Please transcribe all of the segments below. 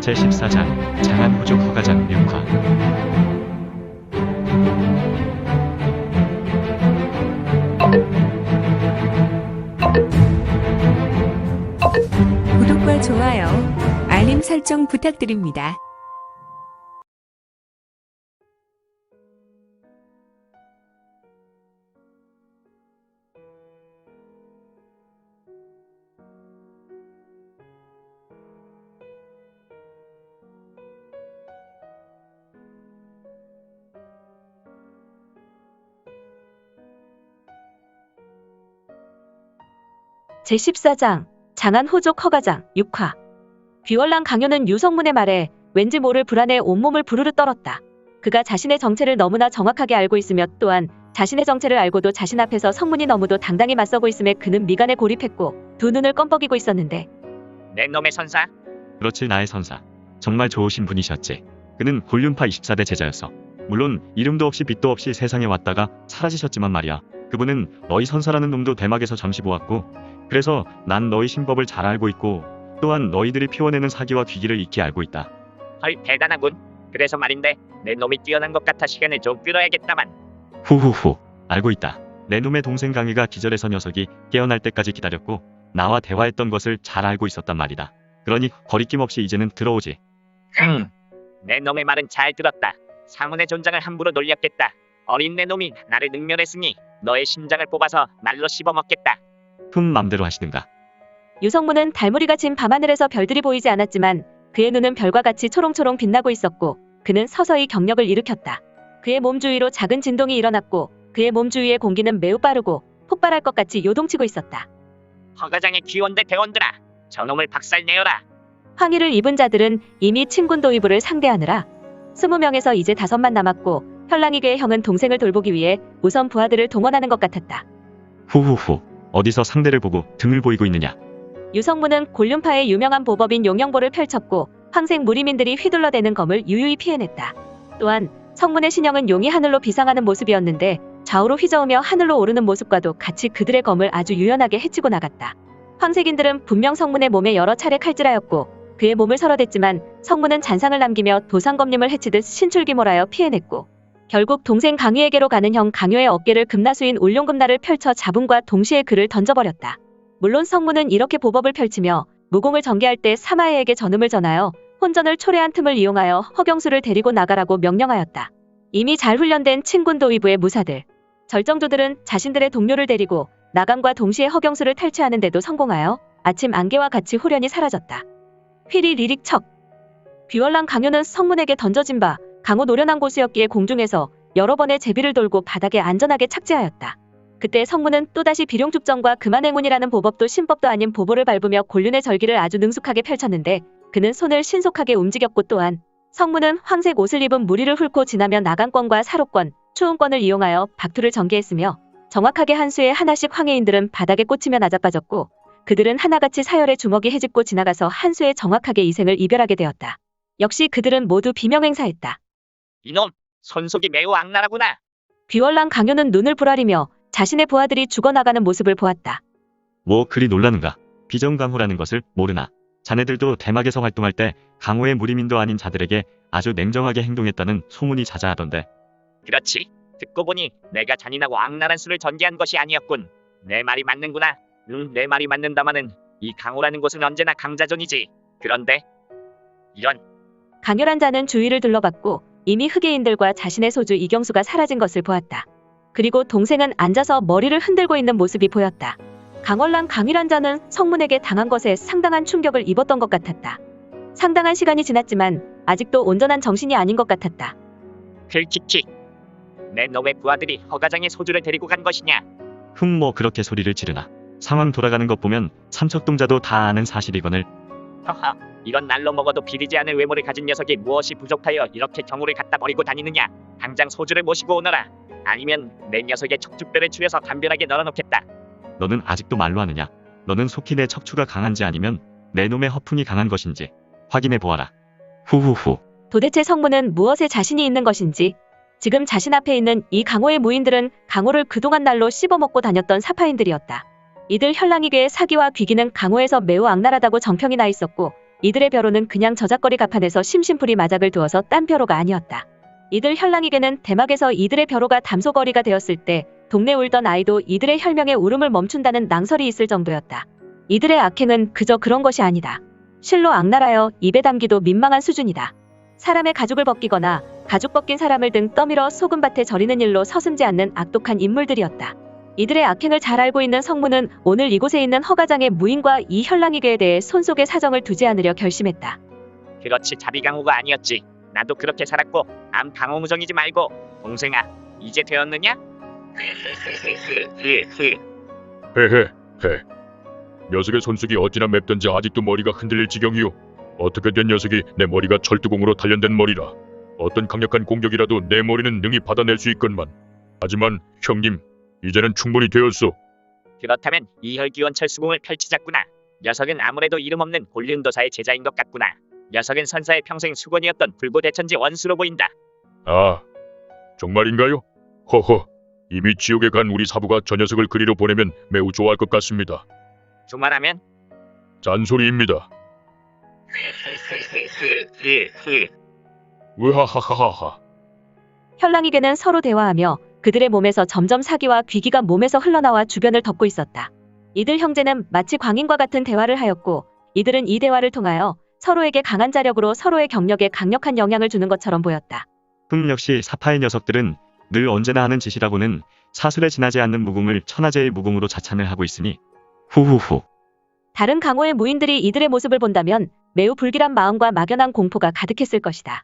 제14장 장안호족 허가장 6화. 구독과 좋아요, 알림 설정 부탁드립니다. 제14장 장안호족 허가장 6화. 귀월랑 강효는 유성문의 말에 왠지 모를 불안에 온몸을 부르르 떨었다. 그가 자신의 정체를 너무나 정확하게 알고 있으며 또한 자신의 정체를 알고도 자신 앞에서 성문이 너무도 당당히 맞서고 있음에 그는 미간에 골입했고 두 눈을 껌뻑이고 있었는데, 내 놈의 선사? 그렇지, 나의 선사. 정말 좋으신 분이셨지. 그는 곤륜파 24대 제자였어. 물론 이름도 없이 빛도 없이 세상에 왔다가 사라지셨지만 말이야. 그분은 너희 선사라는 놈도 대막에서 잠시 보았고, 그래서 난 너희 신법을 잘 알고 있고 또한 너희들이 피워내는 사기와 귀기를 익히 알고 있다. 헐, 대단하군. 그래서 말인데 내 놈이 뛰어난 것 같아 시간을 좀 끌어야겠다만. 후후후, 알고 있다. 내 놈의 동생 강희가 기절해서 녀석이 깨어날 때까지 기다렸고 나와 대화했던 것을 잘 알고 있었단 말이다. 그러니 거리낌 없이 이제는 들어오지. 내 놈의 말은 잘 들었다. 상훈의 존장을 함부로 놀렸겠다. 어린 내 놈이 나를 능멸했으니 너의 심장을 뽑아서 날로 씹어먹겠다. 맘대로 하시든가. 유성문은 달무리가 진 밤하늘에서 별들이 보이지 않았지만 그의 눈은 별과 같이 초롱초롱 빛나고 있었고 그는 서서히 경력을 일으켰다. 그의 몸 주위로 작은 진동이 일어났고 그의 몸 주위의 공기는 매우 빠르고 폭발할 것 같이 요동치고 있었다. 허가장의 귀원대 대원들아, 저놈을 박살내어라. 황의를 입은 자들은 이미 친군 도위부를 상대하느라 20명에서 이제 5만 남았고 현랑이계의 형은 동생을 돌보기 위해 우선 부하들을 동원하는 것 같았다. 후후후, 어디서 상대를 보고 등을 보이고 있느냐. 유성문은 곤륜파의 유명한 보법인 용영보를 펼쳤고 황색 무리민들이 휘둘러대는 검을 유유히 피해냈다. 또한 성문의 신형은 용이 하늘로 비상하는 모습이었는데 좌우로 휘저으며 하늘로 오르는 모습과도 같이 그들의 검을 아주 유연하게 해치고 나갔다. 황색인들은 분명 성문의 몸에 여러 차례 칼질하였고 그의 몸을 설어댔지만 성문은 잔상을 남기며 도상검님을 해치듯 신출귀몰하여 피해냈고 결국 동생 강유에게로 가는 형 강효의 어깨를 금나수인 울룡금나를 펼쳐 잡음과 동시에 그를 던져버렸다. 물론 성문은 이렇게 보법을 펼치며 무공을 전개할 때 사마해에게 전음을 전하여 혼전을 초래한 틈을 이용하여 허경수를 데리고 나가라고 명령하였다. 이미 잘 훈련된 친군 도위부의 무사들, 절정조들은 자신들의 동료를 데리고 나감과 동시에 허경수를 탈취하는 데도 성공하여 아침 안개와 같이 홀연히 사라졌다. 휘리 리릭 척. 귀월랑 강효는 성문에게 던져진 바 강호 노련한 고수였기에 공중에서 여러 번의 제비를 돌고 바닥에 안전하게 착지하였다. 그때 성문은 또다시 비룡축정과 금안행운이라는 보법도 신법도 아닌 보보를 밟으며 곤륜의 절기를 아주 능숙하게 펼쳤는데 그는 손을 신속하게 움직였고 또한 성문은 황색 옷을 입은 무리를 훑고 지나며 나간권과 사로권, 추운권을 이용하여 박투를 전개했으며 정확하게 한 수에 하나씩 황해인들은 바닥에 꽂히며 나자빠졌고 그들은 하나같이 사열의 주먹이 헤집고 지나가서 한 수에 정확하게 이생을 이별하게 되었다. 역시 그들은 모두 비명행사했다. 이놈, 손속이 매우 악랄하구나. 귀월랑 강효는 눈을 부라리며 자신의 부하들이 죽어나가는 모습을 보았다. 뭐 그리 놀라는가. 비정강호라는 것을 모르나. 자네들도 대막에서 활동할 때 강호의 무리민도 아닌 자들에게 아주 냉정하게 행동했다는 소문이 자자하던데. 그렇지. 듣고 보니 내가 잔인하고 악랄한 수를 전개한 것이 아니었군. 내 말이 맞는구나. 내 말이 맞는다마는 이 강호라는 곳은 언제나 강자존이지. 그런데 이런. 강렬한 자는 주위를 둘러봤고 이미 흑해인들과 자신의 소주 이경수가 사라진 것을 보았다. 그리고 동생은 앉아서 머리를 흔들고 있는 모습이 보였다. 강월랑 강일한 자는 성문에게 당한 것에 상당한 충격을 입었던 것 같았다. 상당한 시간이 지났지만 아직도 온전한 정신이 아닌 것 같았다. 킬키키. 내 놈의 부하들이 허가장의 소주를 데리고 간 것이냐? 뭐 그렇게 소리를 지르나. 상황 돌아가는 것 보면 삼척동자도 다 아는 사실이거늘. 허허, 이런 날로 먹어도 비리지 않을 외모를 가진 녀석이 무엇이 부족하여 이렇게 경호를 갖다 버리고 다니느냐? 당장 소주를 모시고 오너라. 아니면 내 녀석의 척추뼈를 추려서 간별하게 널어놓겠다. 너는 아직도 말로 하느냐. 너는 속히 내 척추가 강한지 아니면 내 놈의 허풍이 강한 것인지 확인해 보아라. 후후후. 도대체 성문은 무엇에 자신이 있는 것인지 지금 자신 앞에 있는 이 강호의 무인들은 강호를 그동안 날로 씹어먹고 다녔던 사파인들이었다. 이들 현랑이계의 사기와 귀기는 강호에서 매우 악랄하다고 정평이 나 있었고 이들의 벼로는 그냥 저작거리 가판에서 심심풀이 마작을 두어서 딴 벼로가 아니었다. 이들 현랑에게는 대막에서 이들의 벼로가 담소거리가 되었을 때 동네 울던 아이도 이들의 혈명에 울음을 멈춘다는 낭설이 있을 정도였다. 이들의 악행은 그저 그런 것이 아니다. 실로 악랄하여 입에 담기도 민망한 수준이다. 사람의 가죽을 벗기거나 가죽 벗긴 사람을 등 떠밀어 소금밭에 절이는 일로 서슴지 않는 악독한 인물들이었다. 이들의 악행을 잘 알고 있는 성문은 오늘 이곳에 있는 허가장의 무인과 이 현랑이계에 대해 손속에 사정을 두지 않으려 결심했다. 그렇지 자비강호가 아니었지. 나도 그렇게 살았고 암 강호무정이지 말고 동생아 이제 되었느냐? 헤헤 헤. 녀석의 손속이 어찌나 맵던지 아직도 머리가 흔들릴 지경이오. 어떻게 된 녀석이 내 머리가 철두공으로 단련된 머리라. 어떤 강력한 공격이라도 내 머리는 능히 받아낼 수 있건만. 하지만 형님, 이제는 충분히 되었소. 그렇다면 이혈기원 철수궁을 펼치자꾸나. 녀석은 아무래도 이름 없는 곤륜도사의 제자인 것 같구나. 녀석은 선사의 평생 수건이었던 불보대천지 원수로 보인다. 아, 정말인가요? 허허, 이미 지옥에 간 우리 사부가 저 녀석을 그리로 보내면 매우 좋아할 것 같습니다. 두말하면 잔소리입니다. 으하하하하하. 현랑이계는 서로 대화하며 그들의 몸에서 점점 사기와 귀기가 몸에서 흘러나와 주변을 덮고 있었다. 이들 형제는 마치 광인과 같은 대화를 하였고 이들은 이 대화를 통하여 서로에게 강한 자력으로 서로의 경력에 강력한 영향을 주는 것처럼 보였다. 역시 사파의 녀석들은 늘 언제나 하는 짓이라고는 사술에 지나지 않는 무궁을 천하제일 무궁으로 자찬을 하고 있으니 후후후. 다른 강호의 무인들이 이들의 모습을 본다면 매우 불길한 마음과 막연한 공포가 가득했을 것이다.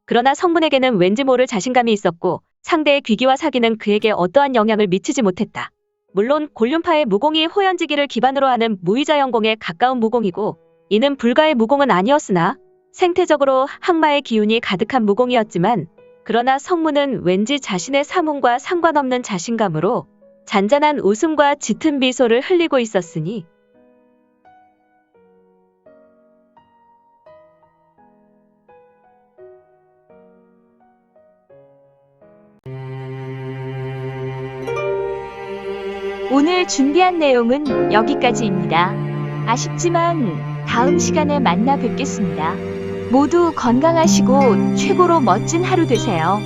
그러나 성문에게는 왠지 모를 자신감이 있었고 상대의 귀기와 사기는 그에게 어떠한 영향을 미치지 못했다. 물론 곤륜파의 무공이 호연지기를 기반으로 하는 무의자 연공에 가까운 무공이고 이는 불가의 무공은 아니었으나 생태적으로 항마의 기운이 가득한 무공이었지만 그러나 성문은 왠지 자신의 사문과 상관없는 자신감으로 잔잔한 웃음과 짙은 미소를 흘리고 있었으니 오늘 준비한 내용은 여기까지입니다. 아쉽지만 다음 시간에 만나 뵙겠습니다. 모두 건강하시고 최고로 멋진 하루 되세요.